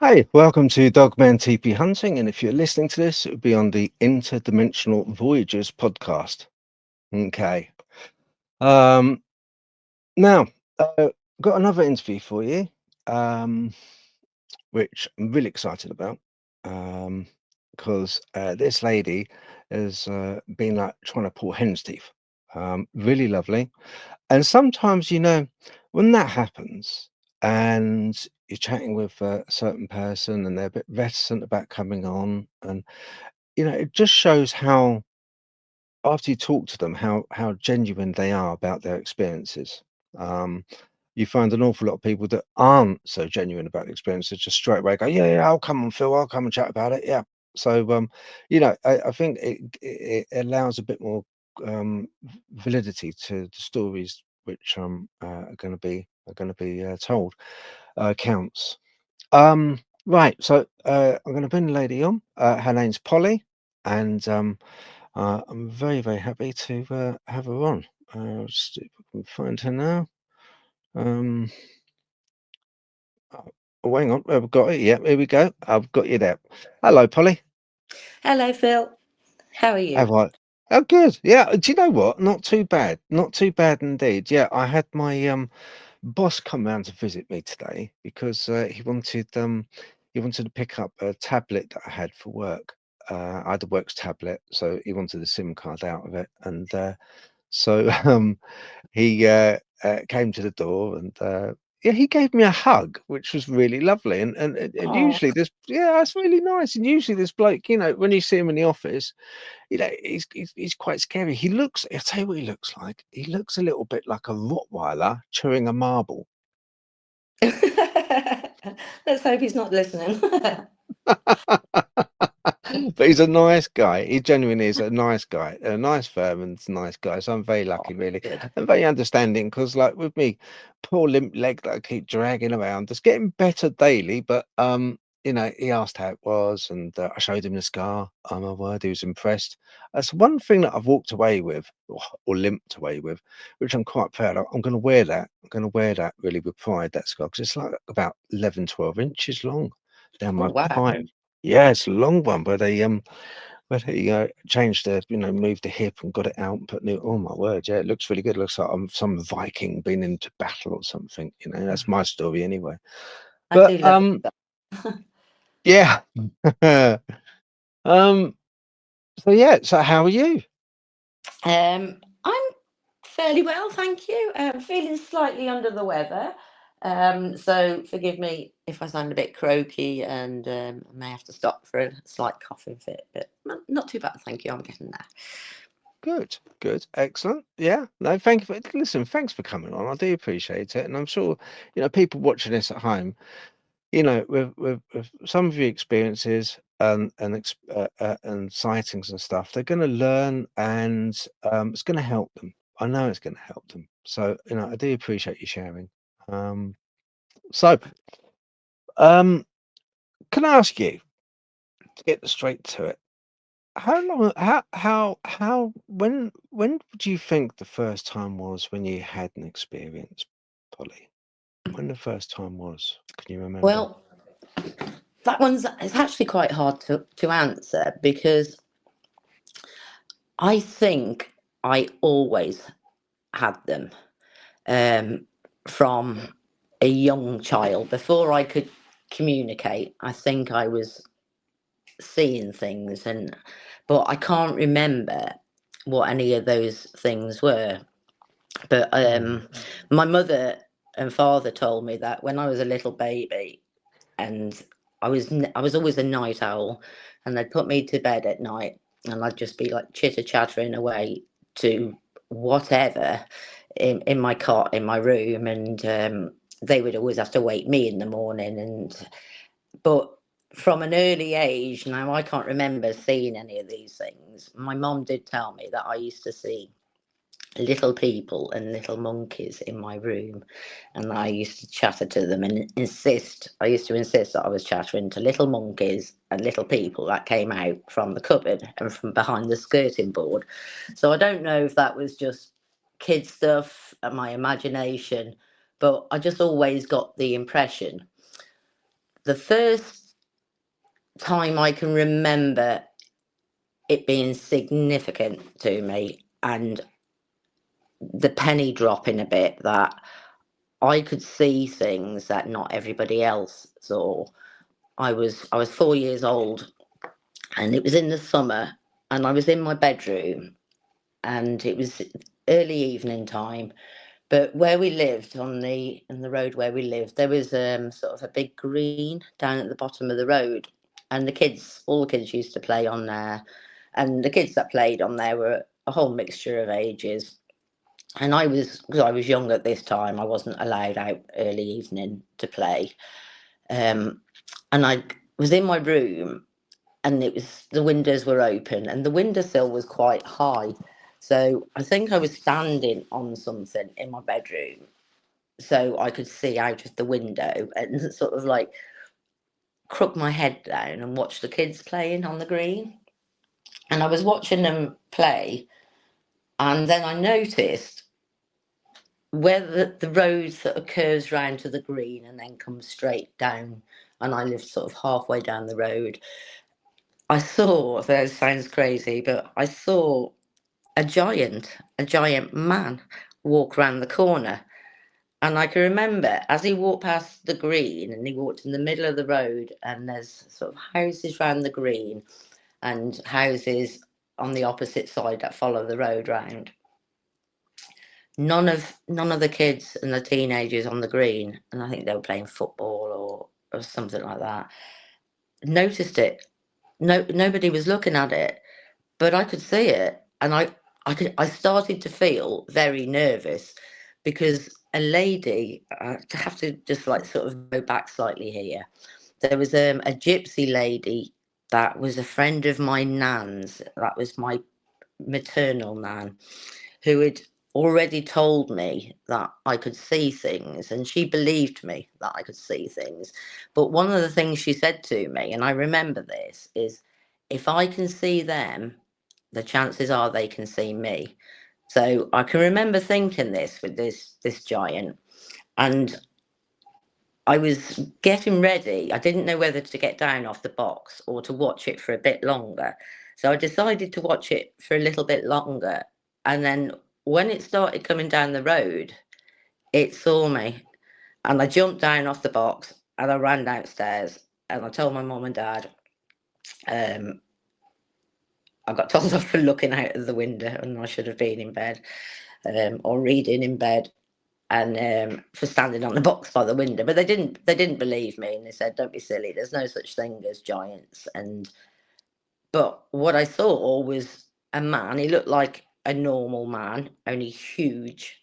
Hi, welcome to Dogman TP Hunting, and if you're listening to this, it would be on the Interdimensional Voyages podcast. Okay. Um, now, got another interview for you, um, which I'm really excited about, because this lady has been like trying to pull hen's teeth. Really lovely. And sometimes, when that happens and you're chatting with a certain person and they're a bit reticent about coming on, and it just shows how, after you talk to them, how genuine they are about their experiences. Um, you find an awful lot of people that aren't so genuine about the experiences just straight away go, yeah, yeah, I'll come on, Phil, I'll come and chat about it. Yeah. So, I think it allows a bit more validity to the stories which are going to be told. Counts. Right. So I'm going to bring the lady on. Her name's Polly, and I'm very, very happy to have her on. Just see if I can find her now. Um, oh, hang on. I've got it. Yeah, here we go. I've got you there. Hello, Polly. Hello, Phil. How are Have you? I? Oh, good. Yeah. Do you know what? Not too bad. Not too bad indeed. Yeah, I had my boss come round to visit me today because he wanted to pick up a tablet that I had for work. I had a works tablet, so he wanted the SIM card out of it, and so he came to the door and yeah, he gave me a hug, which was really lovely. And Oh, usually this, yeah, that's really nice. And usually this bloke, when you see him in the office, he's quite scary. I'll tell you what he looks like. He looks a little bit like a Rottweiler chewing a marble. let's hope he's not listening. But he's a nice guy. He genuinely is a nice guy, a nice firm and a nice guy. So I'm very Oh, lucky, really, good. and very understanding. Because, like with me, poor limp leg that I keep dragging around, it's getting better daily. But he asked how it was, and I showed him the scar. Oh my word, he was impressed. That's one thing that I've walked away with, or limped away with, which I'm quite proud of. I'm going to wear that. I'm going to wear that really with pride. That scar, because it's like about 11, 12 inches long down Oh, my wow. thigh. Yeah, it's a long one, but they changed moved the hip and got it out and put new. Oh my word, yeah, it looks really good. It looks like I'm some Viking been into battle or something. That's my story anyway. I But do love it. yeah. um, so yeah, so how are you? I'm fairly well, thank you. Feeling slightly under the weather. So forgive me if I sound a bit croaky and I may have to stop for a slight coughing fit, but not too bad, thank you. I'm getting there. Good, good, excellent. Yeah, no, thank you for listen. Thanks for coming on. I do appreciate it, and I'm sure people watching this at home, with some of your experiences and sightings and stuff, they're going to learn, and it's going to help them. I know it's going to help them. So I do appreciate you sharing. Um, so, um, can I ask you to get straight to it? How long? How? When do you think the first time was when you had an experience, Polly? When the first time was? Can you remember? Well, that one's it's actually quite hard to answer because I think I always had them um, from a young child. Before I could communicate, I think I was seeing things, but I can't remember what any of those things were. But Mm. my mother and father told me that when I was a little baby, and I was always a night owl, and they'd put me to bed at night, and I'd just be like chitter chattering away to whatever in my cot in my room, and they would always have to wake me in the morning, and but from an early age, now I can't remember seeing any of these things. My mom did tell me that I used to see little people and little monkeys in my room, and I used to chatter to them and insist. I used to insist that I was chattering to little monkeys and little people that came out from the cupboard and from behind the skirting board. So I don't know if that was just kid stuff and my imagination, but I just always got the impression the first time I can remember it being significant to me and the penny dropping a bit that I could see things that not everybody else saw. I was 4 years old, and it was in the summer, and I was in my bedroom, and it was early evening time. But where we lived on the in the road where we lived, there was sort of a big green down at the bottom of the road, and all the kids used to play on there, and the kids that played on there were a whole mixture of ages. And because I was young at this time, I wasn't allowed out early evening to play. Um, and I was in my room, and the windows were open, and the windowsill was quite high. So I think I was standing on something in my bedroom, so I could see out of the window and sort of like crook my head down and watch the kids playing on the green. And I was watching them play, and then I noticed where the road sort of curves round to the green and then comes straight down, and I lived sort of halfway down the road. I saw, that sounds crazy, but I saw a giant man walk round the corner. And I can remember as he walked past the green, and he walked in the middle of the road, and there's sort of houses round the green and houses on the opposite side that follow the road round. None of the kids and the teenagers on the green, and I think they were playing football or something like that, noticed it. No, nobody was looking at it, but I could see it, and I started to feel very nervous because a lady, to have to just like sort of go back slightly here. There was a gypsy lady that was a friend of my nan's. That was my maternal nan, who had already told me that I could see things, and she believed me that I could see things. But one of the things she said to me, and I remember this, is if I can see them, the chances are they can see me. So I can remember thinking this with this giant, and I was getting ready. I didn't know whether to get down off the box or to watch it for a bit longer. So I decided to watch it for a little bit longer. And then when it started coming down the road, it saw me. And I jumped down off the box, and I ran downstairs, and I told my mum and dad. Um, I got told off for looking out of the window, and I should have been in bed, or reading in bed, and for standing on the box by the window. But they didn't believe me, and they said, "Don't be silly. There's no such thing as giants." And but what I saw was a man. He looked like a normal man, only huge,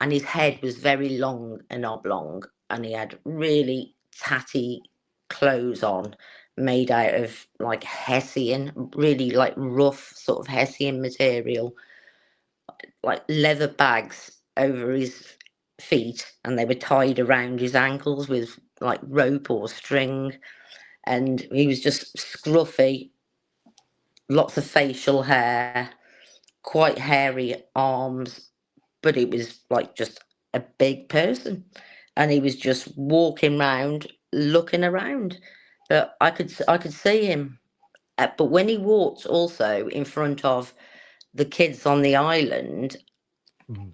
and his head was very long and oblong, and he had really tatty clothes on, made out of like hessian, really like rough sort of hessian material, like leather bags over his feet, and they were tied around his ankles with like rope or string. And he was just scruffy, lots of facial hair, quite hairy arms, but he was like just a big person, and he was just walking round looking around. But I could see him. But when he walked also in front of the kids on the island, Mm.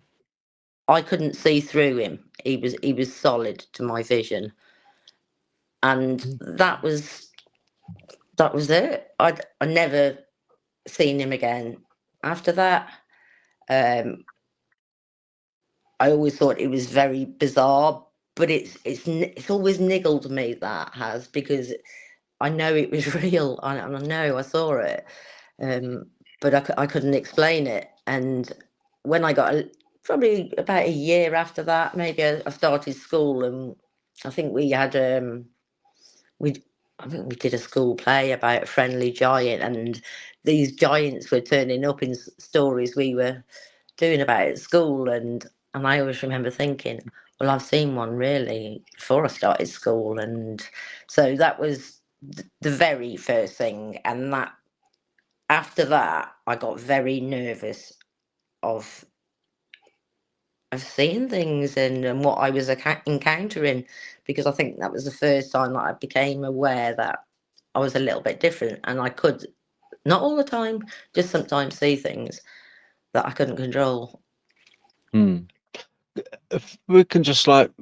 I couldn't see through him. He was solid to my vision, and Mm. that was it. I never seen him again after that. Um, I always thought it was very bizarre, but it's always niggled me, that has, because I know it was real, and I know I saw it, um, but I couldn't explain it. And when I got probably about a year after that, maybe I started school, and I think we I think we did a school play about a friendly giant, and these giants were turning up in stories we were doing about at school. And I always remember thinking, well, I've seen one really before I started school. And so that was the very first thing. And that after that, I got very nervous of of seeing things and what I was encountering, because I think that was the first time that I became aware that I was a little bit different, and I could, not all the time, just sometimes see things that I couldn't control. Mm. If we can just like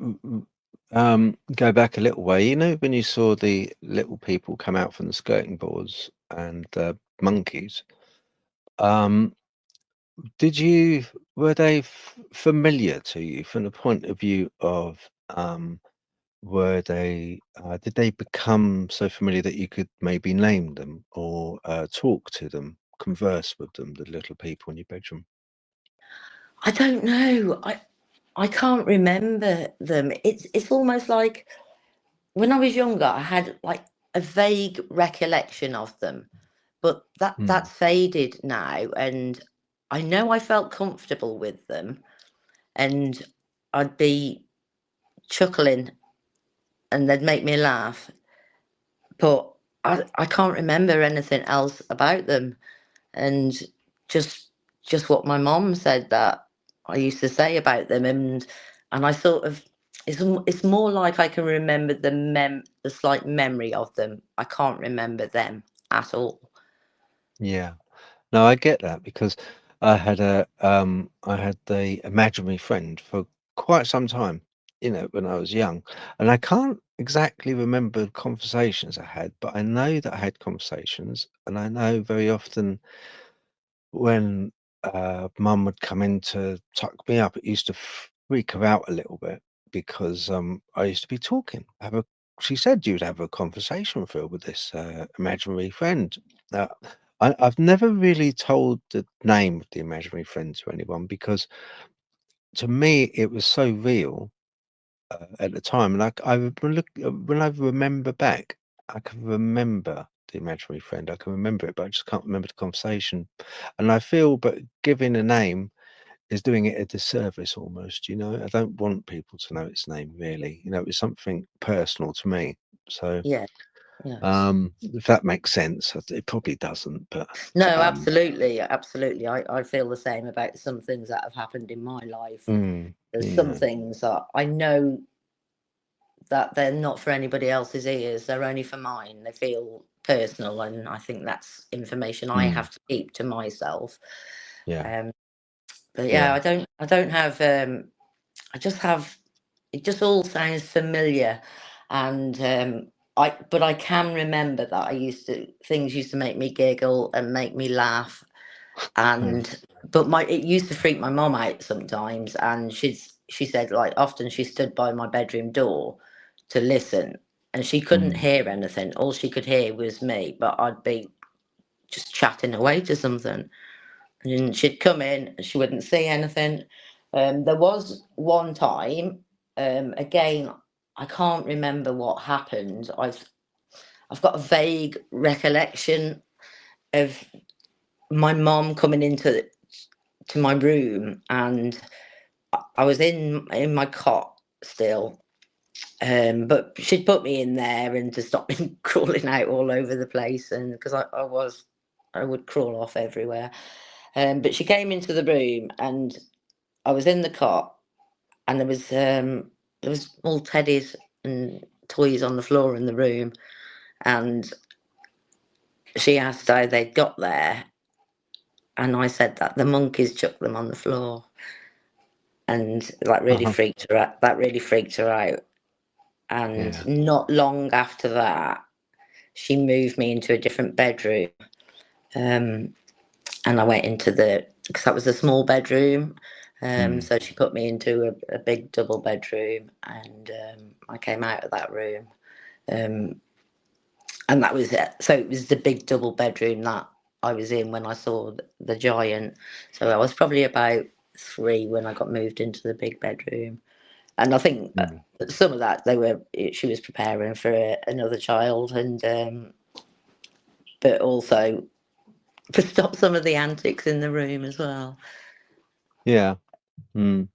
go back a little way, you know, when you saw the little people come out from the skirting boards and monkeys, um, did you were they familiar to you from the point of view of were they did they become so familiar that you could maybe name them or talk to them, converse with them, the little people in your bedroom? I don't know. I can't remember them. It's almost like when I was younger, I had like a vague recollection of them, but Hmm. that's faded now, and I know I felt comfortable with them, and I'd be chuckling, and they'd make me laugh, but I can't remember anything else about them, and just just what my mom said that I used to say about them, and I sort of, it's more like I can remember the slight memory of them. I can't remember them at all. Yeah. No, I get that because I had the imaginary friend for quite some time, you know, when I was young, and I can't exactly remember the conversations I had, but I know that I had conversations, and I know very often when mum would come in to tuck me up, it used to freak her out a little bit because I used to be talking. She said you'd have a conversation, Phil, with this imaginary friend. Now, I've never really told the name of the imaginary friend to anyone because to me it was so real at the time. And when I remember back, I can remember the imaginary friend. I can remember it, but I just can't remember the conversation. And I feel, but giving a name is doing it a disservice almost. You know, I don't want people to know its name really. You know, it's something personal to me. So, Yeah, yes. if that makes sense, it probably doesn't, but No, um, absolutely, absolutely. I feel the same about some things that have happened in my life. There's some yeah, things that I know that they're not for anybody else's ears. They're only for mine. They feel personal, and I think that's information I mm, have to keep to myself. yeah, Um, but yeah, yeah, I don't have. I just have. It just all sounds familiar, and but I can remember that things used to make me giggle and make me laugh, mm, and but my it used to freak my mom out sometimes, and she said like often she stood by my bedroom door to listen, and she couldn't mm, hear anything. All she could hear was me, but I'd be just chatting away to something, and she'd come in and she wouldn't see anything. There was one time, again, I can't remember what happened. I've got a vague recollection of my mom coming into to my room, and I was in my cot still, but she'd put me in there and to stop me crawling out all over the place, and because I would crawl off everywhere. But she came into the room, and I was in the cot, and there was all teddies and toys on the floor in the room, and she asked how they'd got there, and I said that the monkeys chucked them on the floor, and that really uh-huh, freaked her out. That really freaked her out. And yeah, not long after that, she moved me into a different bedroom. Um, and I went into because that was a small bedroom. mm, So she put me into a big double bedroom, and I came out of that room. Um, and that was it. So it was the big double bedroom that I was in when I saw the giant. So I was probably about 3 when I got moved into the big bedroom. And I think mm. some of that she was preparing for another child, and but also to stop some of the antics in the room as well. Yeah. Mm.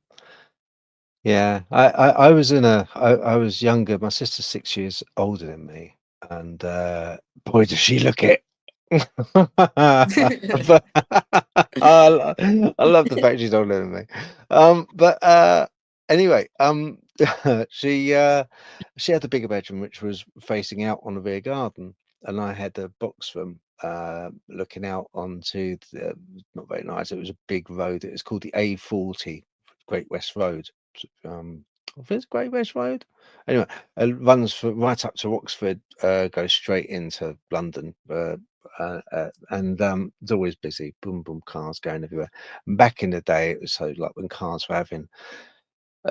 Yeah, I was I was younger. My sister's 6 years older than me, and boy, does she look it. But I love the fact she's older than me. But anyway, she she had the bigger bedroom, which was facing out on the rear garden, and I had a box room looking out onto the, not very nice. It was a big road. It was called the A40, Great West Road. I think it's Great West Road. Anyway, it runs right up to Oxford, goes straight into London. And it's always busy, boom, boom, cars going everywhere. And back in the day, it was so like when cars were having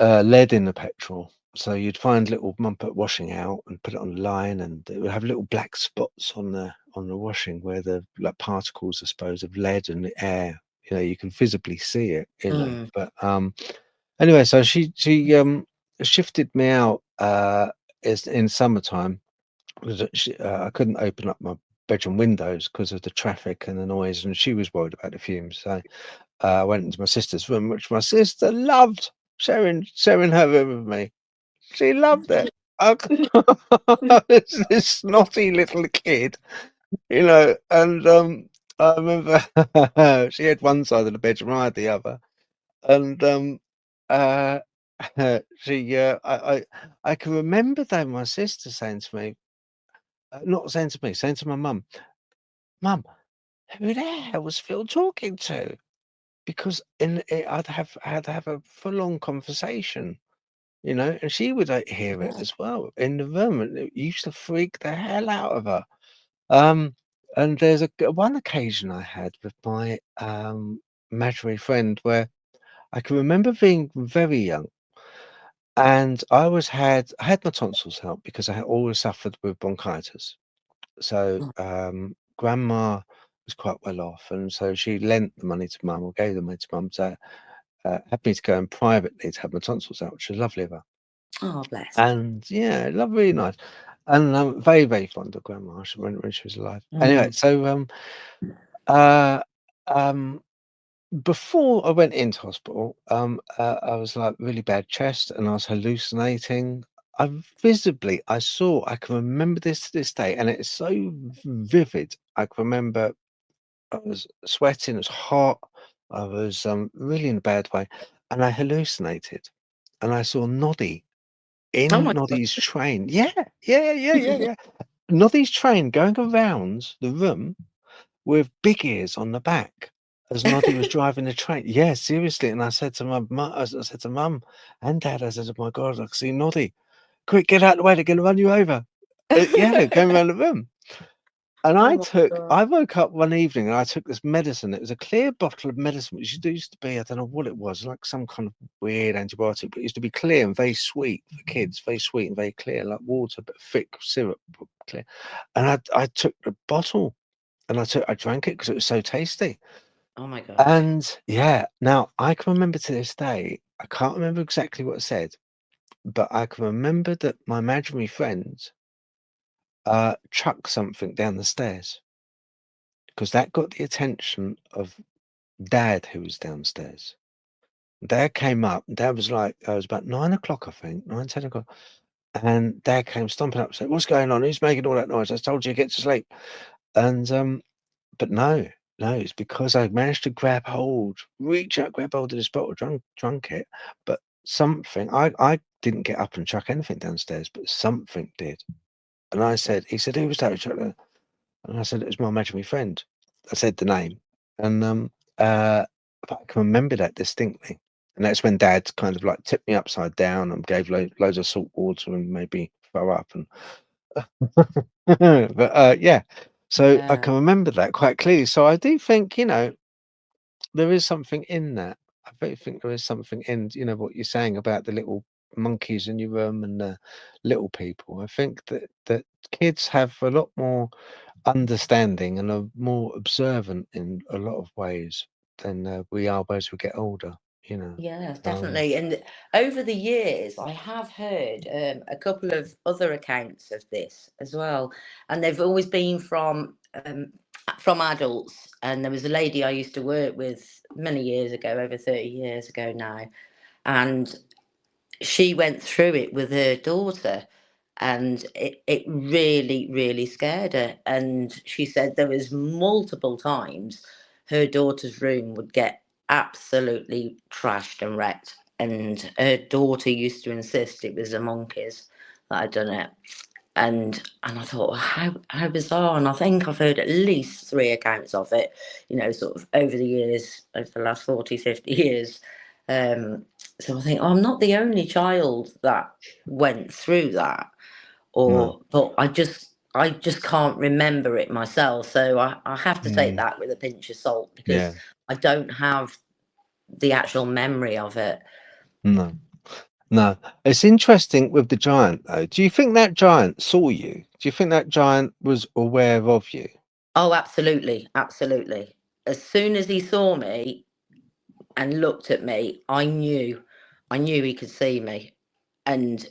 lead in the petrol. So you'd find little muppet washing out and put it on the line, and it would have little black spots on the washing where the like particles, I suppose, of lead and the air. You know, you can visibly see it. You know, Mm. but anyway, so she shifted me out is in summertime. I couldn't open up my bedroom windows because of the traffic and the noise, and she was worried about the fumes. So I went into my sister's room, which my sister loved, sharing her room with me. She loved it. I was this snotty little kid, you know, and I remember she had one side of the bedroom, I had the other, and uh, she, I can remember though my sister saying to me, not saying to me, saying to my mum, "Mum, who the hell was Phil talking to?" Because I'd have a full on conversation, you know, and she would hear it as well in the room, and it used to freak the hell out of her. Um, and there's one occasion I had with my imaginary friend where I can remember being very young, and I had my tonsils out because I had always suffered with bronchitis. So grandma was quite well off, and so she lent the money to mum or gave the money to mum to had me to go in privately to have my tonsils out, which was lovely of her. Oh, bless. And yeah, really nice. And I'm very, very fond of grandma when she was alive. Anyway, Mm. so uh, um, before I went into hospital, I was like really bad chest, and I was hallucinating. I can remember this to this day, and it's so vivid. I can remember I was sweating, it was hot, I was really in a bad way, and I hallucinated, and I saw Noddy Oh in my God. Noddy's train. Yeah, yeah. Noddy's train going around the room with big ears on the back as Noddy was driving the train. Yeah, seriously. And I said to my mum, I said to mum and dad, I said, "Oh my God, I can see Noddy. Quick, get out of the way, they're going to run you over." Yeah, going around the room. And Oh my God. I woke up one evening and I took this medicine. It was a clear bottle of medicine, which used to be, I don't know what it was, like some kind of weird antibiotic, but it used to be clear and very sweet for kids, very sweet and very clear, like water, but thick syrup, but clear. And I took the bottle and I drank it because it was so tasty. Oh my gosh. And yeah, now I can remember to this day, I can't remember exactly what it said, but I can remember that my imaginary friend chucked something down the stairs because that got the attention of dad who was downstairs. Dad came up. Dad was like, it was about 9 o'clock, I think, 9, 10 o'clock. And dad came stomping up and said, "What's going on? Who's making all that noise? I told you to get to sleep." And but no, it's because I managed to reach out, grab hold of this bottle, drunk it. But something, I didn't get up and chuck anything downstairs, but something did. And he said, "Who was that who chucked that?" And I said, "It was my imaginary friend." I said the name, and but I can remember that distinctly. And that's when Dad kind of like tipped me upside down and gave loads of salt water and made me throw up. And but yeah, so I Yeah. can remember that quite clearly. So I do think, you know, there is something in that. I do think there is something in, you know, what you're saying about the little monkeys in your room and the little people. I think that kids have a lot more understanding and are more observant in a lot of ways than we are as we get older, you know. Yeah, Um, definitely. And over the years, I have heard a couple of other accounts of this as well, and they've always been from adults. And there was a lady I used to work with many years ago, over 30 years ago now, and she went through it with her daughter. and it really, really scared her. And she said there was multiple times her daughter's room would get absolutely trashed and wrecked, and her daughter used to insist it was the monkeys that had done it. And I thought, well, how bizarre. And I think I've heard at least three accounts of it, sort of over the years, over the last 40, 50 years. Um, so I think, oh, I'm not the only child that went through that, No. but I just can't remember it myself. So I have to take Mm, that with a pinch of salt, because yeah. I don't have the actual memory of it. No. No. It's interesting with the giant though. Do you think that giant saw you? Do you think that giant was aware of you? Oh, absolutely, absolutely. As soon as he saw me and looked at me, I knew he could see me. And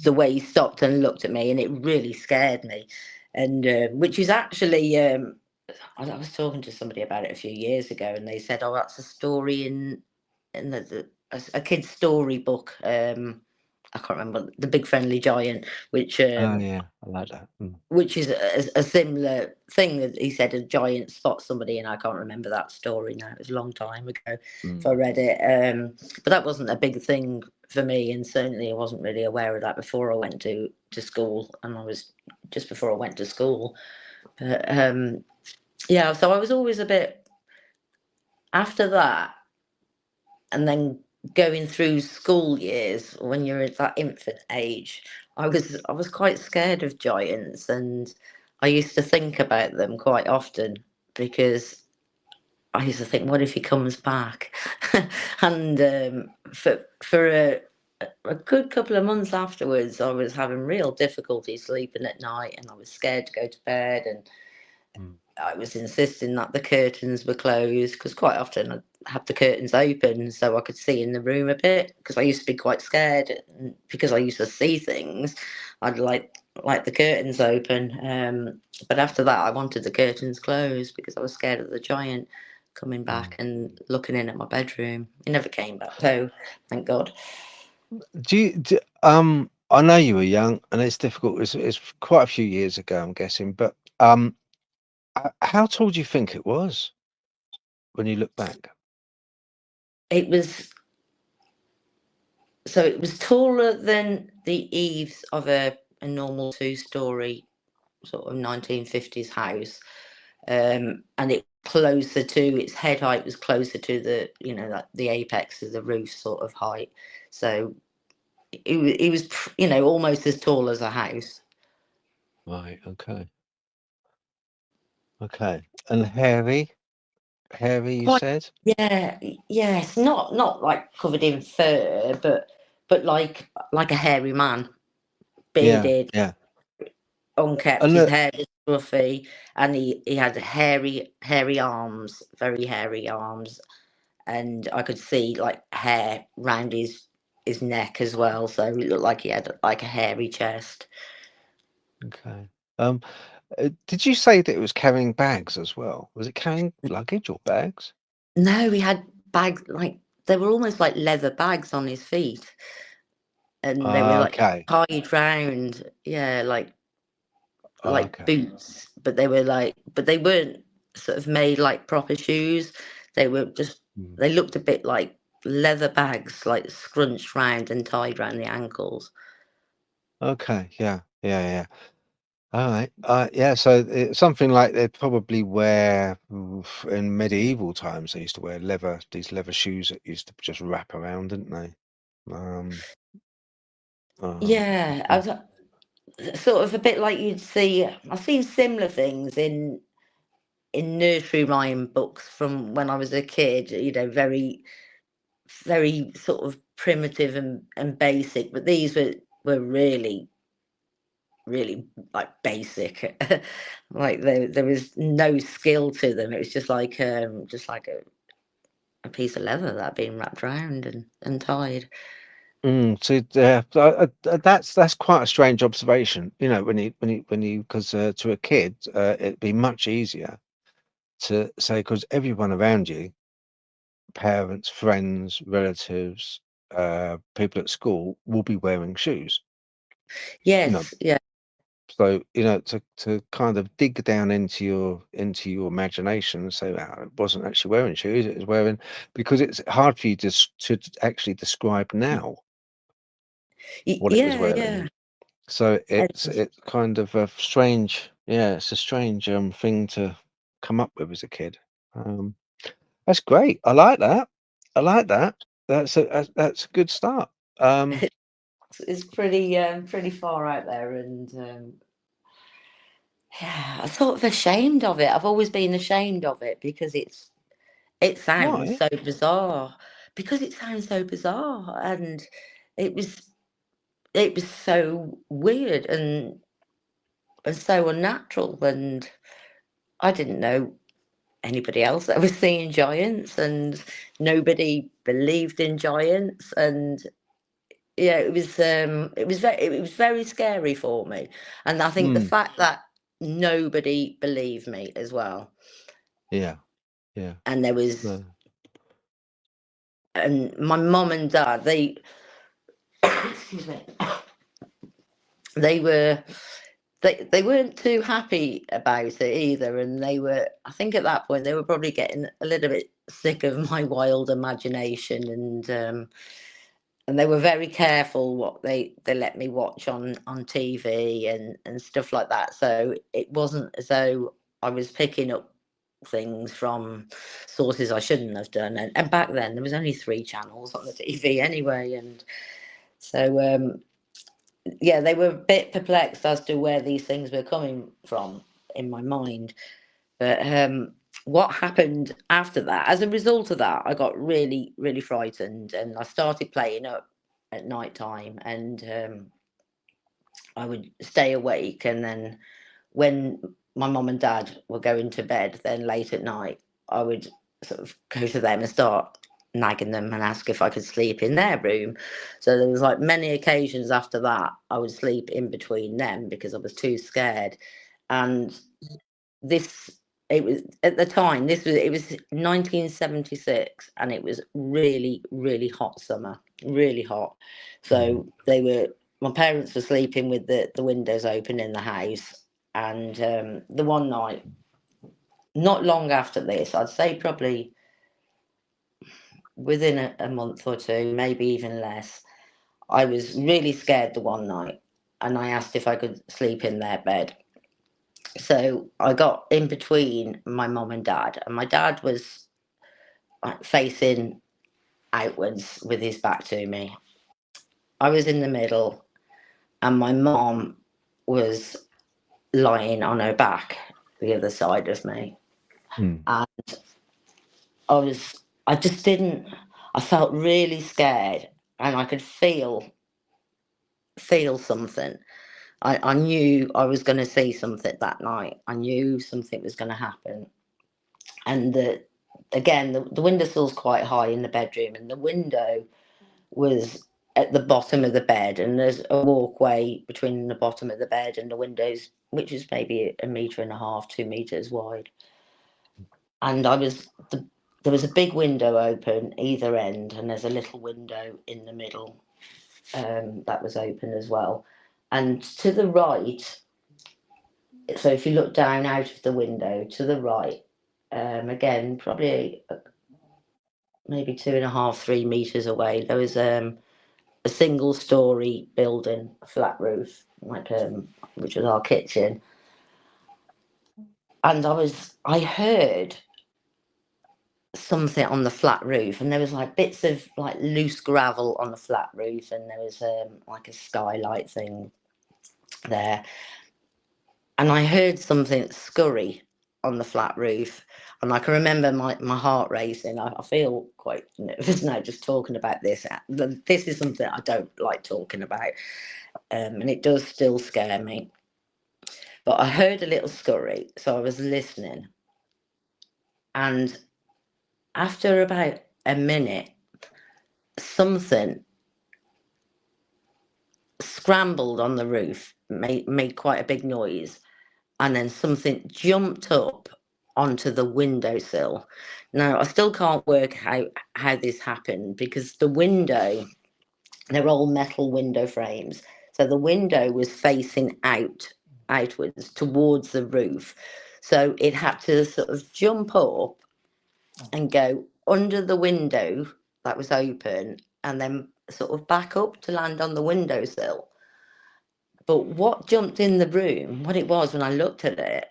the way he stopped and looked at me, and it really scared me. And which is actually, I was talking to somebody about it a few years ago, and they said, "Oh, that's a story in a kid's storybook." I can't remember, the Big Friendly Giant, which Oh um, yeah, I like that. which is a similar thing. That he said a giant spots somebody, and I can't remember that story now. It was a long time ago if I Mm, read it. But that wasn't a big thing for me, and certainly I wasn't really aware of that before I went to school, and I was just before I went to school. But yeah, so I was always a bit after that, and then going through school years when you're at that infant age. I was quite scared of giants, and I used to think about them quite often, because I used to think, what if he comes back? And for a good couple of months afterwards, I was having real difficulty sleeping at night, and I was scared to go to bed, and mm, I was insisting that the curtains were closed, because quite often I'd have the curtains open so I could see in the room a bit, because I used to be quite scared, and because I used to see things, I'd like the curtains open. But after that, I wanted the curtains closed, because I was scared of the giant coming mm. back and looking in at my bedroom. He never came back, though, thank God. I know you were young, and it's difficult. It's quite a few years ago, I'm guessing. But how tall do you think it was when you look back? It was it was taller than the eaves of a normal two-story sort of 1950s house, and it closer to its head height was closer to the like the apex of the roof sort of height. So it was almost as tall as a house. Right. Okay. Okay. And hairy, hairy. You Quite, said. yeah, yes, not like covered in fur, but like a hairy man, Yeah. bearded, Yeah. unkept. And His hair was fluffy, and he had hairy arms, very hairy arms, and I could see like hair round his neck as well. So it looked like he had like a hairy chest. okay. Um, did you say that it was carrying bags as well? Was it carrying luggage or bags? No, he had bags, like they were almost like leather bags on his feet, and they were like Okay. tied round, yeah, like Okay. boots, but they weren't sort of made like proper shoes. They were just Mm. they looked a bit like leather bags, like scrunched round and tied round the ankles. Okay. Yeah. Yeah. Yeah. All right. Yeah. So it's something like they probably wear in medieval times. They used to wear these leather shoes that used to just wrap around, didn't they? Um. Yeah, I Okay. was sort of a bit like you'd see. I've seen similar things in nursery rhyme books from when I was a kid. Very very sort of primitive and basic, but these were really really like basic. Like there was no skill to them. It was just like a piece of leather that had been wrapped around and tied. So that's quite a strange observation. When you because to a kid, it'd be much easier to say because everyone around you, parents, friends, relatives, people at school, will be wearing shoes. You know, Yes, yeah. so to kind of dig down into your imagination and say, "Wow, it wasn't actually wearing shoes; it was wearing," because it's hard for you to actually describe now what it was Yeah, wearing. yeah. So And it's kind of a strange, yeah, it's a strange thing to come up with as a kid. Um, that's great. I like that. I like that. That's a good start. Um, it's pretty far out there, and yeah, I'm sort of ashamed of it. I've always been ashamed of it because it sounds why? so bizarre. Because it sounds so bizarre, and it was it was so weird and so unnatural, and I didn't know anybody else that was seeing giants, and nobody believed in giants, and yeah, it was very scary for me, and I think the Hmm. fact that nobody believed me as well, Yeah. Yeah. and there was No. and my mum and dad, they excuse me, they were they weren't too happy about it either, and they were, I think at that point they were probably getting a little bit sick of my wild imagination, and they were very careful what they let me watch on TV and stuff like that. So it wasn't as though I was picking up things from sources I shouldn't have done. And back then there was only 3 channels on the TV anyway, and so yeah, they were a bit perplexed as to where these things were coming from in my mind. But what happened after that, as a result of that, I got really, really frightened, and I started playing up at night time, and I would stay awake, and then when my mum and dad were going to bed, then late at night, I would sort of go to them and start nagging them and ask if I could sleep in their room. So there was like many occasions after that I would sleep in between them because I was too scared. And this, it was at the time, this was, it was 1976, and it was really, really hot summer, really hot. Hmm. So they were, my parents were sleeping with the windows open in the house. And the one night, not long after this, I'd say probably within a month or two, maybe even less, I was really scared the one night, and I asked if I could sleep in their bed. So I got in between my mum and dad, and my dad was like facing outwards with his back to me. I was in the middle, and my mom was lying on her back the other side of me. Hmm. And I just didn't, I felt really scared, and I could feel something. I knew I was going to see something that night. I knew something was going to happen. And again, the windowsill's quite high in the bedroom, and the window was at the bottom of the bed, and there's a walkway between the bottom of the bed and the windows, which is maybe a metre and a half, 2 metres wide. And there was a big window open either end, and there's a little window in the middle that was open as well. And to the right, so if you look down out of the window to the right, again, probably maybe 2.5, 3 meters away, there was a single story building, a flat roof, like which was our kitchen. And I heard something on the flat roof, and there was like bits of like loose gravel on the flat roof, and there was like a skylight thing there. And I heard something scurry on the flat roof, and I can remember my heart racing. I feel quite nervous now just talking about this. This is something I don't like talking about, and it does still scare me. But I heard a little scurry, so I was listening. And after about a minute, something scrambled on the roof, made quite a big noise, and then something jumped up onto the windowsill. Now, I still can't work out how this happened because the window, they're all metal window frames. So the window was facing outwards towards the roof. So it had to sort of jump up and go under the window that was open and then sort of back up to land on the windowsill. But what jumped in the room, what it was when I looked at it,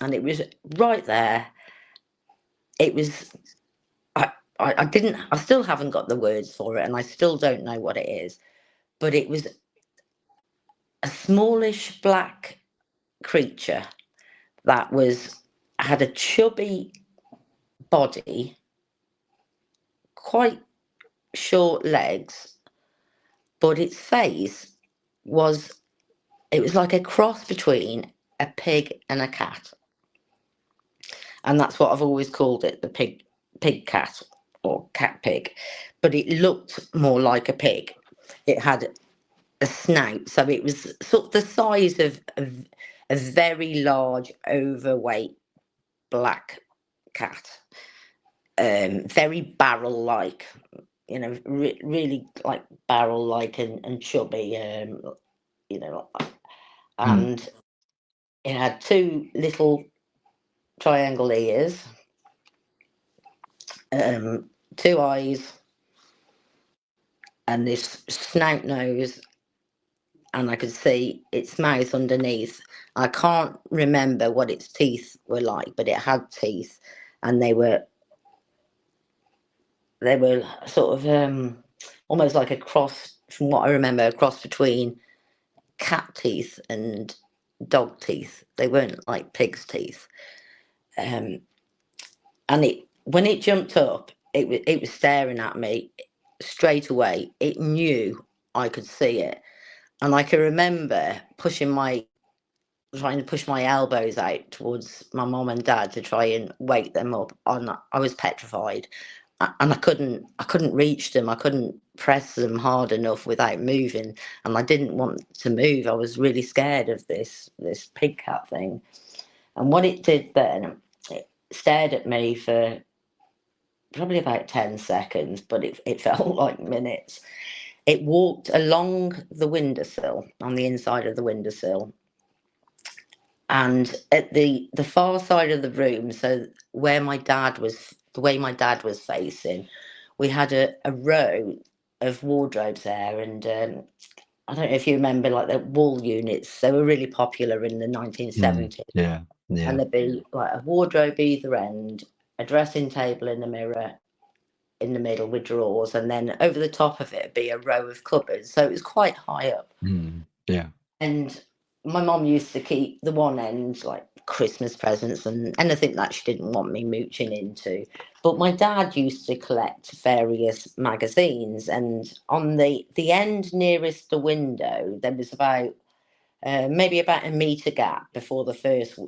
and it was right there, it was, I didn't, I still haven't got the words for it, and I still don't know what it is, but it was a smallish black creature that had a chubby body, quite short legs, but its face was, it was like a cross between a pig and a cat. And that's what I've always called it, the pig cat or cat pig. But it looked more like a pig. It had a snout, so it was sort of the size of a very large, overweight black cat. Very barrel-like, really like barrel-like and chubby, and it had two little triangle ears, two eyes, and this snout nose, and I could see its mouth underneath. I can't remember what its teeth were like, but it had teeth, and they were sort of almost like a cross, from what I remember, a cross between cat teeth and dog teeth. They weren't like pig's teeth. And when it jumped up, it was staring at me straight away. It knew I could see it, and I can remember trying to push my elbows out towards my mum and dad to try and wake them up. I was petrified, and I couldn't reach them. I couldn't press them hard enough without moving, and I didn't want to move. I was really scared of this pig cat thing. And what it did then, it stared at me for probably about 10 seconds, but it felt like minutes. It walked along the windowsill, on the inside of the windowsill, and at the far side of the room, so where the way my dad was facing, we had a row of wardrobes there, and I don't know if you remember, like the wall units. They were really popular in the 1970s, Yeah, and yeah. there'd be like a wardrobe either end, a dressing table in the mirror in the middle with drawers, and then over the top of it would be a row of cupboards. So it was quite high up. Yeah. And my mom used to keep the one end like Christmas presents and anything that she didn't want me mooching into. But my dad used to collect various magazines, and on the end nearest the window, there was about maybe about a metre gap before the first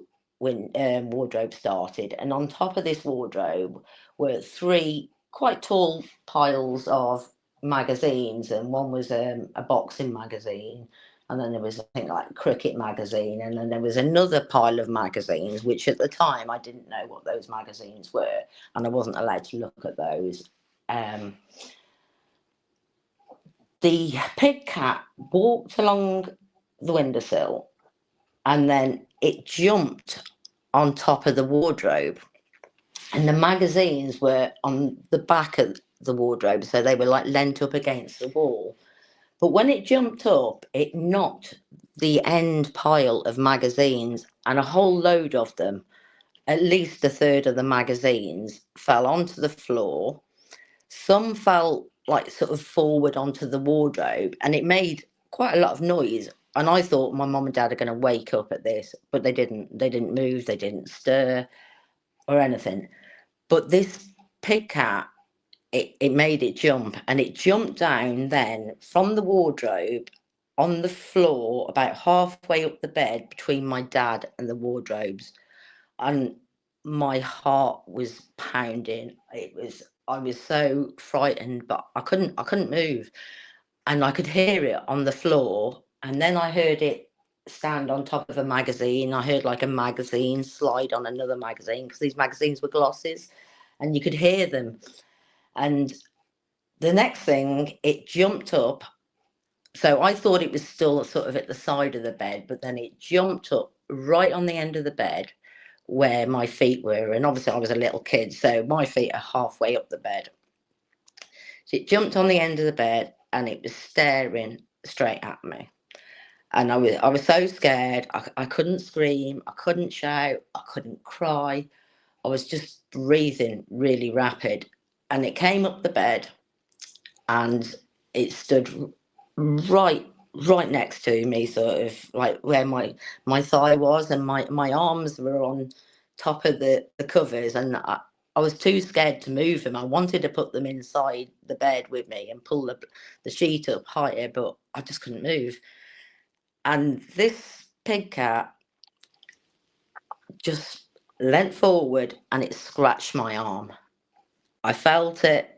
wardrobe started. And on top of this wardrobe were three quite tall piles of magazines, and one was a boxing magazine, and then there was, I think, like cricket magazine, and then there was another pile of magazines, which at the time I didn't know what those magazines were, and I wasn't allowed to look at those. The pig cat walked along the windowsill, and then it jumped on top of the wardrobe, and the magazines were on the back of the wardrobe, so they were like leant up against the wall. But when it jumped up, it knocked the end pile of magazines, and a whole load of them, at least a third of the magazines, fell onto the floor. Some fell like sort of forward onto the wardrobe, and it made quite a lot of noise. And I thought my mum and dad are going to wake up at this, but they didn't. They didn't move, they didn't stir or anything. But this pig cat, it made it jump, and it jumped down then from the wardrobe on the floor about halfway up the bed between my dad and the wardrobes. And my heart was pounding. I was so frightened, but I couldn't move, and I could hear it on the floor. And then I heard it stand on top of a magazine. I heard like a magazine slide on another magazine, because these magazines were glosses, and you could hear them. And the next thing, it jumped up So I thought it was still sort of at the side of the bed, but then it jumped up right on the end of the bed where my feet were. And obviously, I was a little kid, so my feet are halfway up the bed. So it jumped on the end of the bed and it was staring straight at me. And I was so scared. I couldn't scream, I couldn't shout, I couldn't cry. I was just breathing really rapid. And it came up the bed and it stood right right next to me, sort of like where my thigh was, and my arms were on top of the covers, and I was too scared to move them. I wanted to put them inside the bed with me and pull the sheet up higher, but I just couldn't move. And this pig cat just leant forward and it scratched my arm. I felt it.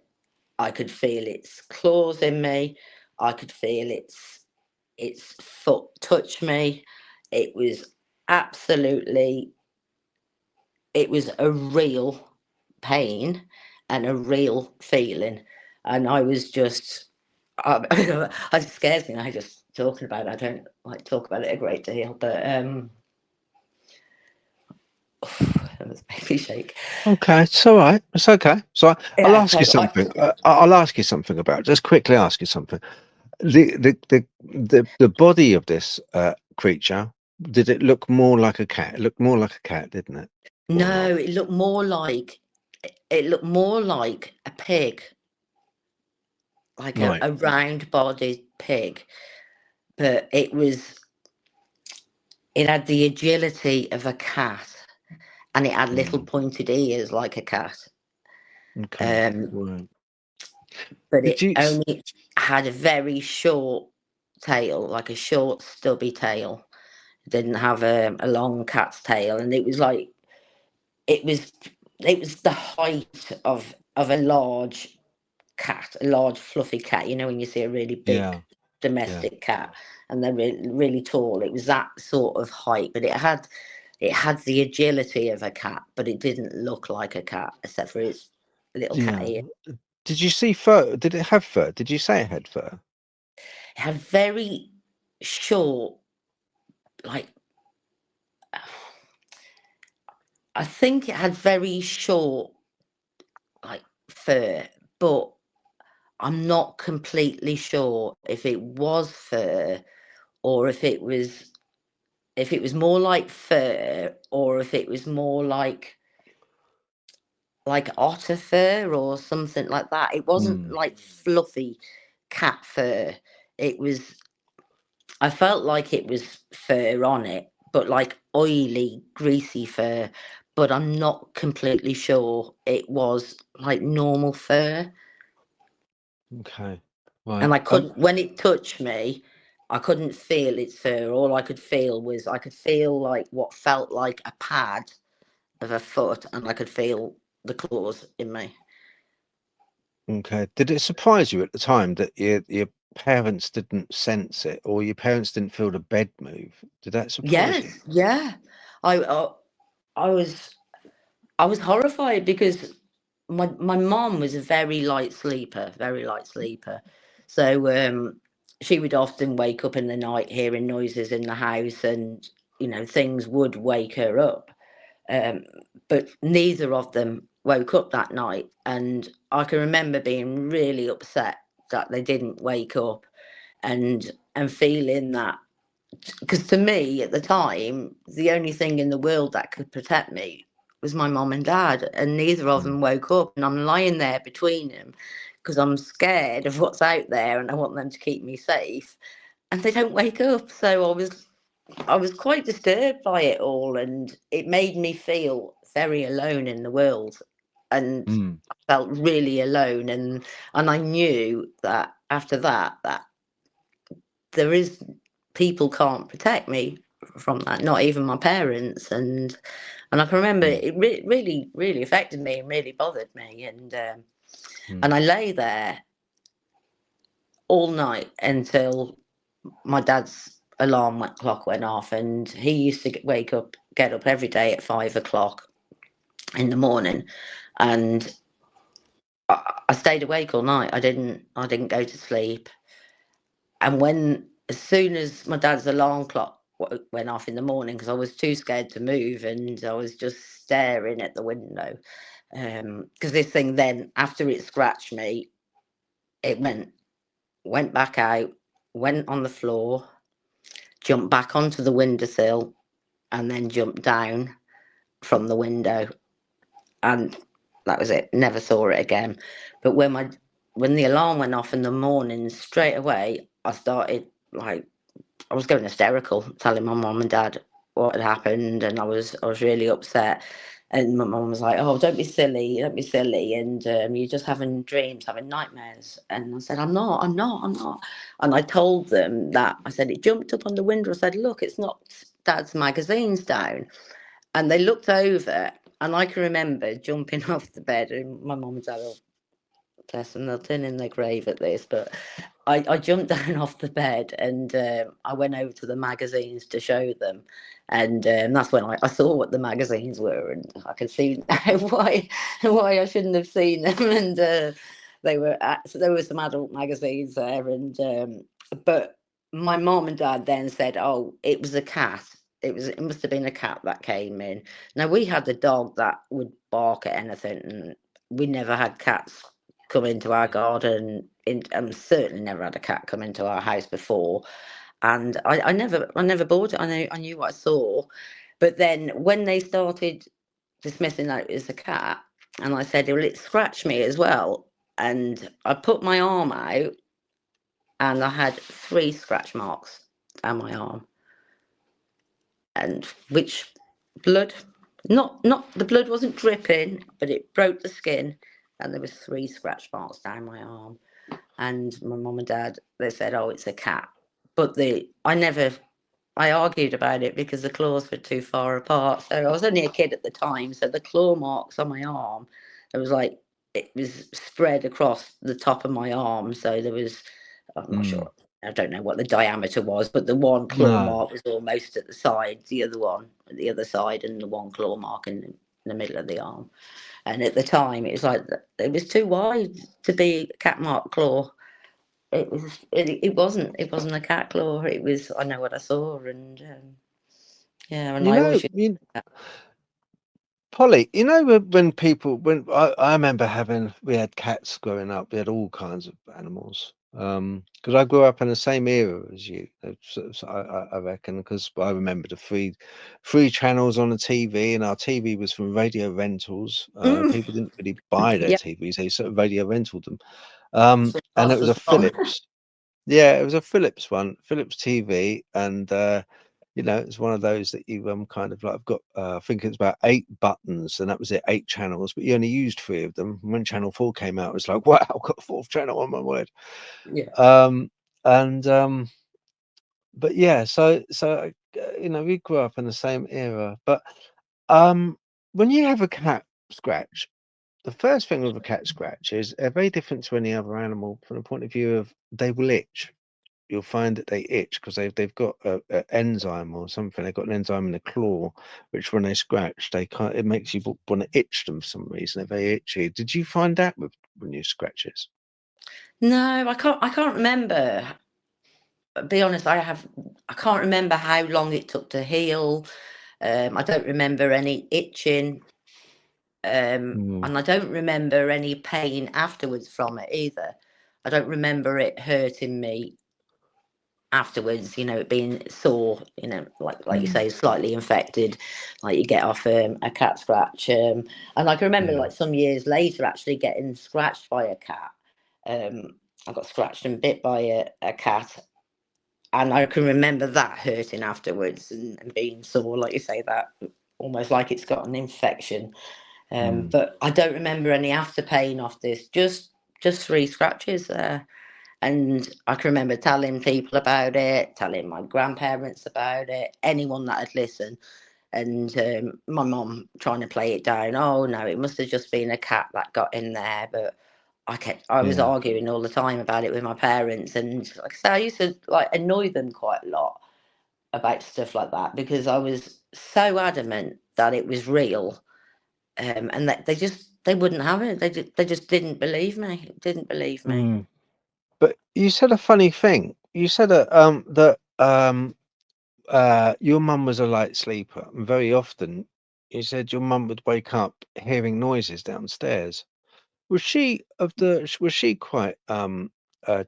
I could feel its claws in me. I could feel its foot touch me. It was absolutely, it was a real pain and a real feeling. And I was just, it scares me now just talking about it. I don't like talk about it a great deal, but it was made me shake. Okay, it's all right. It's okay. So I'll Yeah, ask so you I, something. I'll ask you something about. Just quickly ask you something. The body of this creature, did it look more like a cat? It looked more like a cat, didn't it? Or not? no, it looked more like a pig, like Right. a round bodied pig, but it had the agility of a cat, and it had little Mm, pointed ears like a cat. okay. Um, Right. but Did it you? only had a very short tail, like a short stubby tail. It didn't have a long cat's tail, and it was like it was it was the height of a large cat, a large fluffy cat. You know when you see a really big Yeah. Yeah. domestic cat and they're really, really tall. It was that sort of height, but it had the agility of a cat, but it didn't look like a cat except for its little cat Yeah. ear. Did you see fur? Did it have fur? Did you say it had fur? It had very short, like I think it had very short, like fur, but I'm not completely sure if it was fur or if it was more like fur or if it was more like otter fur or something like that. It wasn't Mm, like fluffy cat fur. It was I felt like it was fur on it, but like oily, greasy fur. But I'm not completely sure it was like normal fur. okay. Right. And I couldn't when it touched me, I couldn't feel its fur. All I could feel like what felt like a pad of a foot, and I could feel the claws in me. Okay. Did it surprise you at the time that your parents didn't sense it, or your parents didn't feel the bed move? Did that surprise you? Yes, yeah. I I, I was horrified because my mom was a very light sleeper. So she would often wake up in the night hearing noises in the house, and things would wake her up. Um, but neither of them woke up that night, and I can remember being really upset that they didn't wake up, and feeling that, because to me at the time the only thing in the world that could protect me was my mom and dad, and neither of Mm, them woke up, and I'm lying there between them because I'm scared of what's out there and I want them to keep me safe, and they don't wake up. So I was quite disturbed by it all, and it made me feel very alone in the world, and mm, felt really alone, and I knew that after that there is people can't protect me from that, not even my parents, and I can remember mm, it really really affected me and really bothered me, and mm. I lay there all night until my dad's clock went off, and he used to get up every day at 5 o'clock in the morning, and I stayed awake all night. I didn't go to sleep, And as soon as my dad's alarm clock went off in the morning, because I was too scared to move and I was just staring at the window. Because this thing then, after it scratched me, it went back out, went on the floor, jumped back onto the windowsill, and then jumped down from the window. And that was it. Never saw it again. But when the alarm went off in the morning, straight away I started like I was going hysterical, telling my mum and dad what had happened, and I was really upset. And my mum was like, "Oh, don't be silly, and you're just having dreams, having nightmares." And I said, I'm not." And I told them that I said it jumped up on the window. I said, "Look, it's knocked Dad's magazines down." And they looked over, and I can remember jumping off the bed, and my mum and dad, oh, bless them, they're in their grave at this, but I jumped down off the bed and I went over to the magazines to show them. And that's when I saw what the magazines were, and I can see now why I shouldn't have seen them. And so there were some adult magazines there, and but my mom and dad then said, "Oh, it was a cat. It must have been a cat that came in." Now we had a dog that would bark at anything, and we never had cats come into our garden, and certainly never had a cat come into our house before. And I never bought it. I knew what I saw. But then when they started dismissing that it was a cat, and I said, "Well, it scratched me as well." And I put my arm out, and I had 3 scratch marks down my arm, and which blood, not the blood wasn't dripping, but it broke the skin, and there was 3 scratch marks down my arm. And my mum and dad, they said, "Oh, it's a cat." But I argued about it because the claws were too far apart. So I was only a kid at the time, so the claw marks on my arm, it was like it was spread across the top of my arm. So there was, I'm not Mm. sure, I don't know what the diameter was, but the one claw No. mark was almost at the side, the other one at the other side, and the one claw mark in the middle of the arm. And at the time, it was like it was too wide to be a cat mark claw. It wasn't a cat claw. It was, I know what I saw, and yeah, and You I know, always Polly, when people, when I remember we had cats growing up, we had all kinds of animals. Because I grew up in the same era as you, so I reckon, because I remember the free channels on the TV, and our TV was from radio rentals. mm, People didn't really buy their yeah, TVs; they sort of radio rented them. that's And it us was as a well. Philips. Yeah, it was a Philips one, Philips TV, and it's one of those that you kind of like. I've got, I think it's about 8 buttons, and that was it, 8 channels, but you only used 3 of them. When Channel 4 came out, it was like, wow, I've got a fourth channel on my word. Yeah. Um, and but yeah, so we grew up in the same era. But um, when you have a cat scratch, the first thing with a cat scratch is very different to any other animal from the point of view of they will itch. You'll find that they itch because they've got a enzyme or something. They've got an enzyme in the claw, which when they scratch, it makes you want to itch them for some reason. They're very itchy. Did you find that when you scratches? No, I can't remember. Be honest, I can't remember how long it took to heal. I don't remember any itching, Mm, and I don't remember any pain afterwards from it either. I don't remember it hurting me afterwards, it being sore, like you mm, say, slightly infected, like you get off a cat scratch. And I can remember yeah, like some years later actually getting scratched by a cat. I got scratched and bit by a cat, and I can remember that hurting afterwards, and being sore, like you say, that almost like it's got an infection. mm, But I don't remember any after pain off this. Just 3 scratches there. And I can remember telling people about it, telling my grandparents about it, anyone that had listened. And my mum trying to play it down. Oh no, it must have just been a cat that got in there. But I was yeah, arguing all the time about it with my parents, and like I say, I used to like annoy them quite a lot about stuff like that because I was so adamant that it was real, and that they wouldn't have it. They just didn't believe me. Didn't believe me. mm. But you said a funny thing. you said your mum was a light sleeper, and very often you said your mum would wake up hearing noises downstairs. Was she quite, do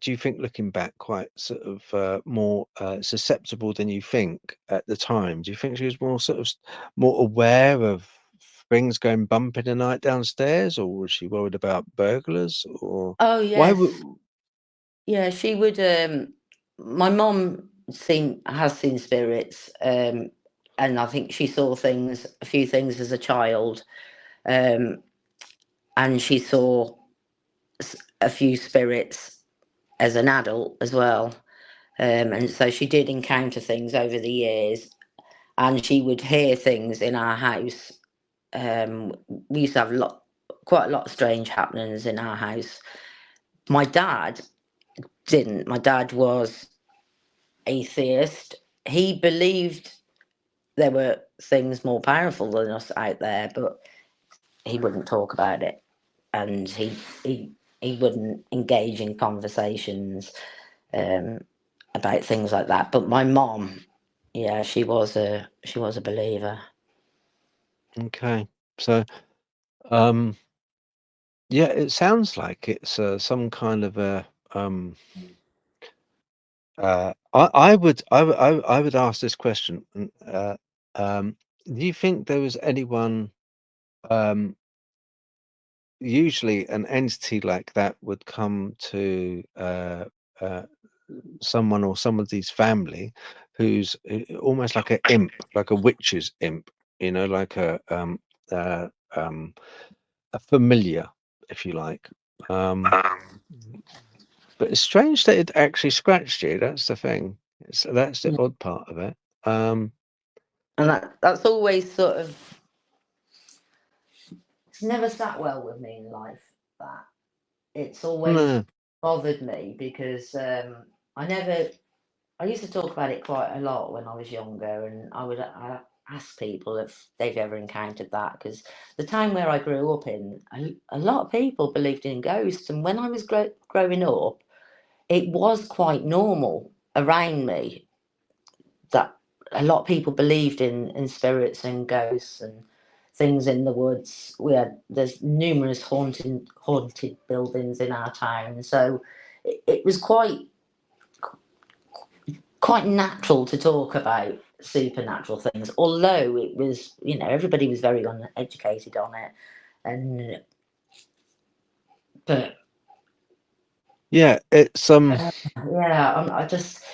you think looking back, quite sort of, more, susceptible than you think at the time? Do you think she was more sort of more aware of things going bump in the night downstairs, or was she worried about burglars, or Oh, why would? yes. Yeah, she would, my mum has seen spirits, and I think she saw a few things as a child, um, and she saw a few spirits as an adult as well. And so she did encounter things over the years, and she would hear things in our house. We used to have quite a lot of strange happenings in our house. My dad didn't. My dad was atheist. He believed there were things more powerful than us out there, but he wouldn't talk about it, and he he wouldn't engage in conversations um, about things like that. But my mom, yeah, she was a believer. Okay. So, um, yeah, it sounds like it's, some kind of a, I would ask this question, um, do you think there was anyone, um usually an entity like that would come to, uh, someone or somebody's family who's, almost like a imp, like a witch's imp, like uh, um, a familiar, if you like. Um, but it's strange that it actually scratched you, that's the thing. That's the Yeah. odd part of it. Um, And that's always sort of, it's never sat well with me in life. That it's always no. bothered me because I never. I used to talk about it quite a lot when I was younger, and I would ask people if they've ever encountered that, because the town where I grew up in, a lot of people believed in ghosts, and when I was growing up, it was quite normal around me that a lot of people believed in spirits and ghosts and things in the woods. There's numerous haunted buildings in our town, so it was quite natural to talk about supernatural things, although it was, everybody was very uneducated on it. And but Yeah, it's, yeah, I just,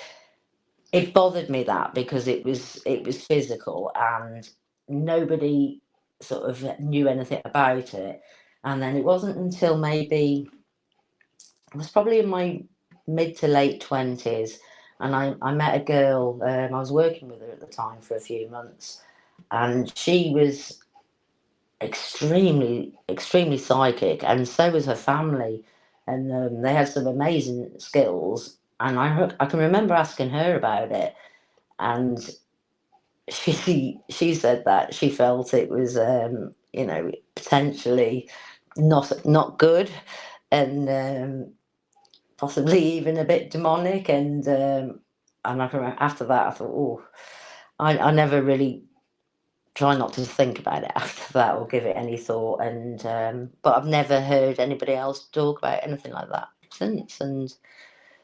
it bothered me that because it was physical, and nobody sort of knew anything about it. And then it wasn't until maybe, I was probably in my mid to late 20s, and I met a girl. I was working with her at the time for a few months, and she was extremely psychic, and so was her family, and they had some amazing skills. And I can remember asking her about it, and she said that she felt it was potentially not good, and possibly even a bit demonic. And I can remember after that I thought, oh, I never really try not to think about it after that or give it any thought. And but I've never heard anybody else talk about anything like that since. And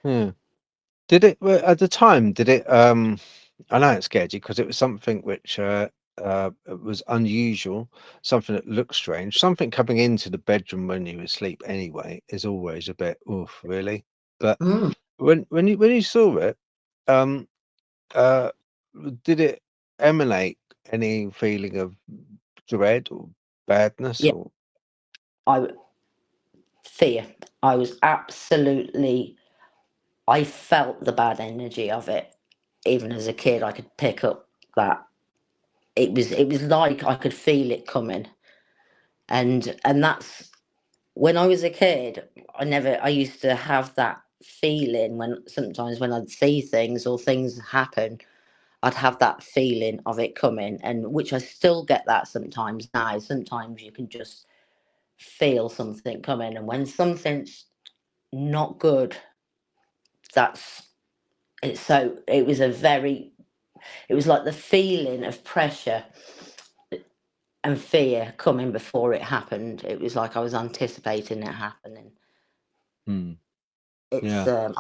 yeah. Did it well, at the time, did it, I know it scared you because it was something which, was unusual, something that looked strange, something coming into the bedroom when you were asleep anyway is always a bit, "Oof, really?" But mm, when you saw it, um, uh, did it emanate any feeling of dread or badness yeah, or? I fear. I was absolutely. I felt the bad energy of it. Even as a kid, I could pick up that it was like I could feel it coming. And that's when I was a kid. I used to have that feeling when sometimes when I'd see things or things happen, I'd have that feeling of it coming, and which I still get that sometimes now. Sometimes you can just feel something coming, and when something's not good, that's it was it was like the feeling of pressure and fear coming before it happened. It was like I was anticipating it happening. Mm. It's Yeah.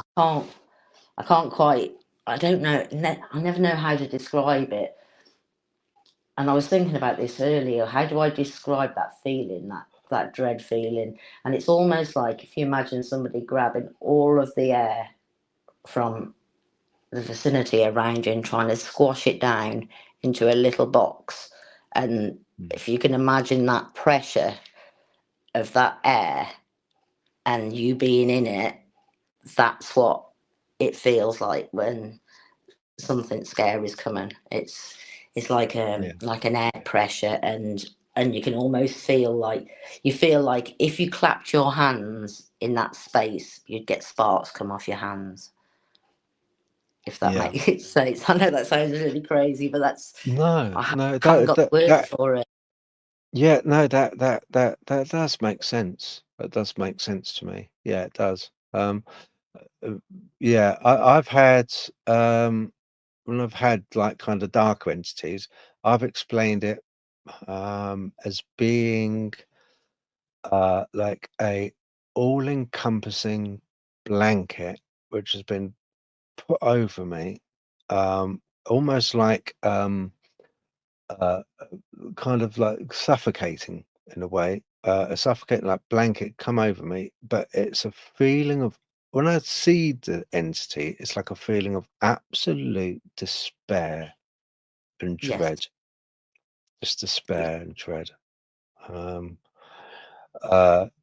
I can't quite, I don't know, I never know how to describe it. And I was thinking about this earlier. How do I describe that feeling, that dread feeling? And it's almost like if you imagine somebody grabbing all of the air from the vicinity around you and trying to squash it down into a little box. And Mm. if you can imagine that pressure of that air and you being in it, that's what it feels like when something scary is coming. It's Yeah. like an air pressure, and you can almost feel like you feel like if you clapped your hands in that space, you'd get sparks come off your hands. If that Yeah. makes sense. I know that sounds really crazy, but that's No, no, haven't got the words that for it. yeah, no, that does make sense. That does make sense to me. Yeah, it does. Uh, yeah, I've had when I've had like kind of darker entities, I've explained it as being like a all-encompassing blanket which has been put over me, almost like uh, kind of like suffocating in a way, a suffocating like blanket come over me, but it's a feeling of when I see the entity, it's like a feeling of absolute despair and Yes. dread, just Yeah. despair and dread. Um,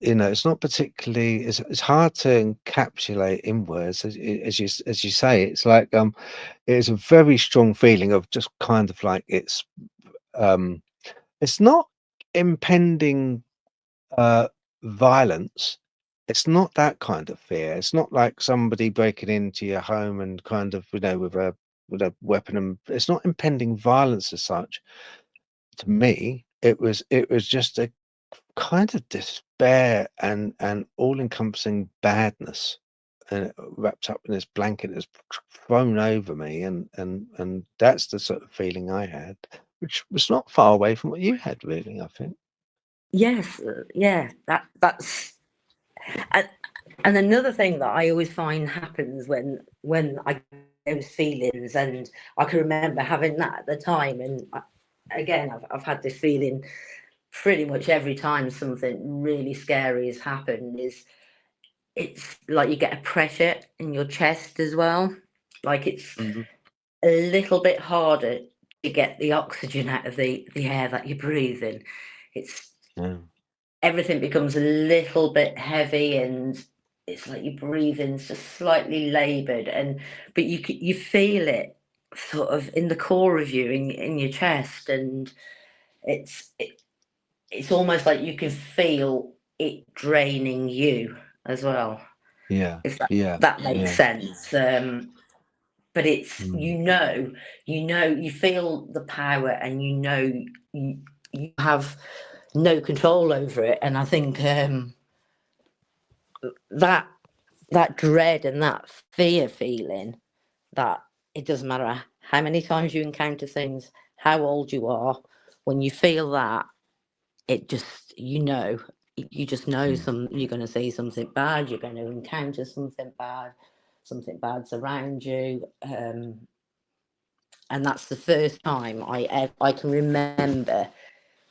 it's not particularly. It's hard to encapsulate in words, as you say. It's like it's a very strong feeling of just kind of like um, it's not impending violence. It's not that kind of fear. It's not like somebody breaking into your home and kind of with a weapon, and it's not impending violence as such. To me, it was just a kind of despair and all-encompassing badness, wrapped up in this blanket that's thrown over me, and that's the sort of feeling I had, which was not far away from what you had, really. I think. Yes. Yeah. That's and, and another thing that I always find happens when I get those feelings, and I can remember having that at the time, and again, I've had this feeling pretty much every time something really scary has happened. Is it's like you get a pressure in your chest as well, like it's Mhm. a little bit harder to get the oxygen out of the air that you're breathing. It's Yeah. everything becomes a little bit heavy, and it's like your breathing's just slightly labored, and but you feel it sort of in the core of you, in your chest, and it's it, it's almost like you can feel it draining you as well, Yeah. if Yeah. that makes Yeah. sense. But it's Mm. you feel the power, and you have no control over it, and I think that that dread and that fear feeling, that it doesn't matter how many times you encounter things, how old you are, when you feel that, it just you just know Mm. you're going to see something bad, you're going to encounter something bad's around you, and that's the first time I can remember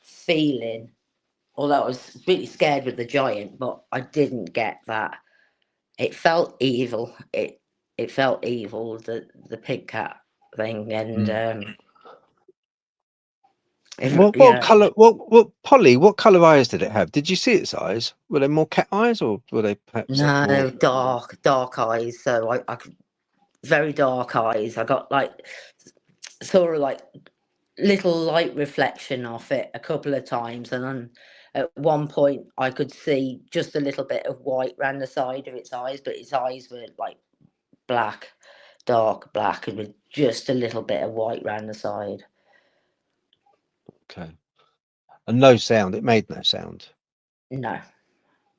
feeling, although I was really scared with the giant, but I didn't get that. It felt evil. It felt evil, the pig cat thing, and Mm. What yeah. color? What Polly? What color eyes did it have? Did you see its eyes? Were they more cat eyes, or were they perhaps like more? No, dark eyes. So I could, very dark eyes. I got like sort of like little light reflection off it a couple of times, and then at one point I could see just a little bit of white round the side of its eyes, but its eyes were like black, dark black, and with just a little bit of white round the side. Okay, and no sound. It made no sound. No,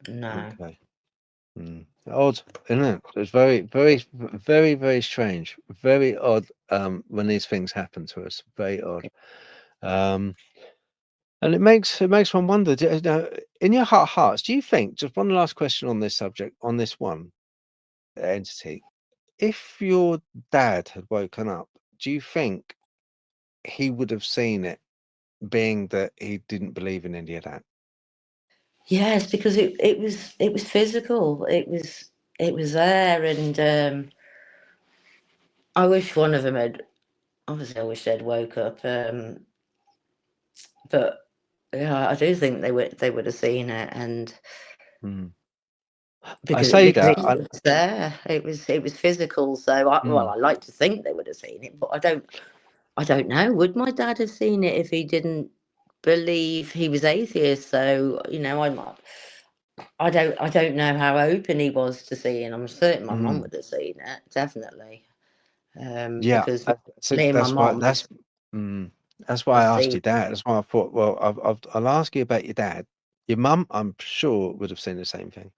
no. Okay. Mm. Odd, isn't it? It's very, very, very, very strange. Very odd. When these things happen to us, very odd. Um, and it makes one wonder. In your heart of hearts, do you think? Just one last question on this subject, on this one entity. If your dad had woken up, do you think he would have seen it, being that he didn't believe in any of that? Yes, because it was physical. It was there, and I wish one of them had. Obviously, I wish they'd woke up. But yeah, I do think they would have seen it, and Mm. I because say because that. it was there, it was physical. So Mm, I like to think they would have seen it, but I don't know. Would my dad have seen it if he didn't believe he was atheist? So I don't know how open he was to seeing. I'm certain my mum mm. would have seen it, definitely. Yeah, Because so me and my that's why mum mm, that's why have I asked seen. your dad. That's why I thought, well, I'll ask you about your dad. Your mum, I'm sure, would have seen the same thing.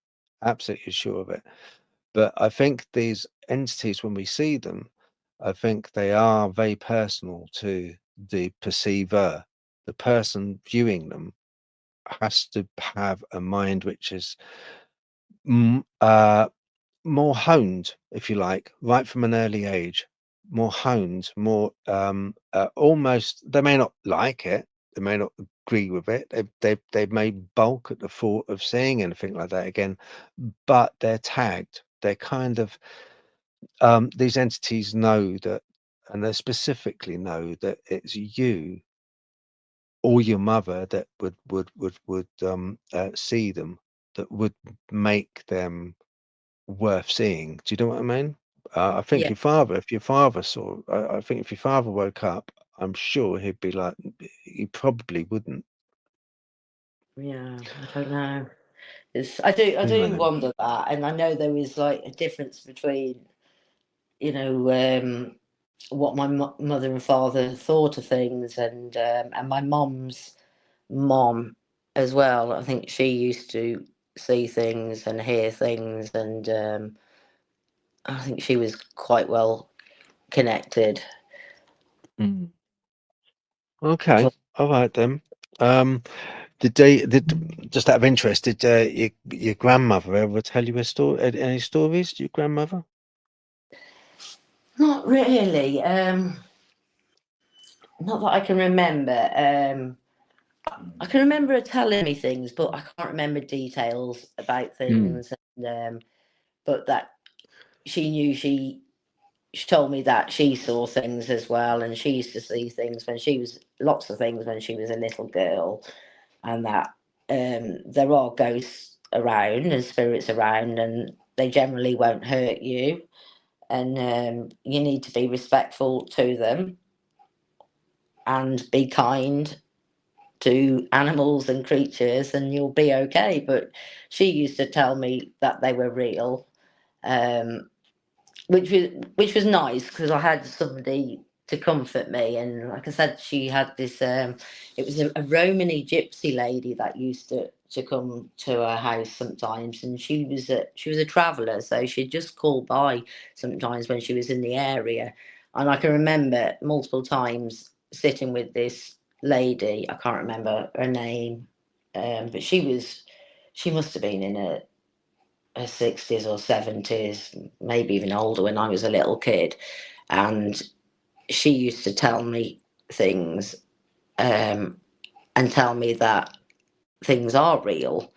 Absolutely sure of it. But I think these entities, when we see them, I think they are very personal to the perceiver. The person viewing them has to have a mind which is mm, uh, more honed, if you like, right from an early age, more honed, more almost. They may not like it, they may not agree with it, they may balk at the thought of seeing anything like that again, but they're tagged. They're kind of these entities know that, and they specifically know that it's you or your mother that would see them, that would make them worth seeing. Do you know what I mean? I think Yeah, your father, if your father saw, I think if your father woke up, I'm sure he'd be like, he probably wouldn't. yeah. I don't know. I do Mm. wonder that, and I know there is like a difference between you know what my mother and father thought of things, and my mom's mom as well. I think she used to see things and hear things, and I think she was quite well connected. Mm. Okay, But all right then. Um, did just out of interest, did your grandmother ever tell you a story? Any stories? Your grandmother? not really. Not that I can remember. I can remember her telling me things, but I can't remember details about Mm. things. And but that she knew she told me that she saw things as well, and she used to see things when she was lots of things when she was a little girl, and that there are ghosts around and spirits around, and they generally won't hurt you, and you need to be respectful to them and be kind to animals and creatures, and you'll be okay. But she used to tell me that they were real, um, which was nice because I had somebody to comfort me. And like I said, she had this. It was a Romany gypsy lady that used to come to her house sometimes, and she was a traveller, so she'd just call by sometimes when she was in the area. And I can remember multiple times sitting with this lady. I can't remember her name, but she must have been in her 60s or 70s, maybe even older when I was a little kid. And she used to tell me things, and tell me that things are real.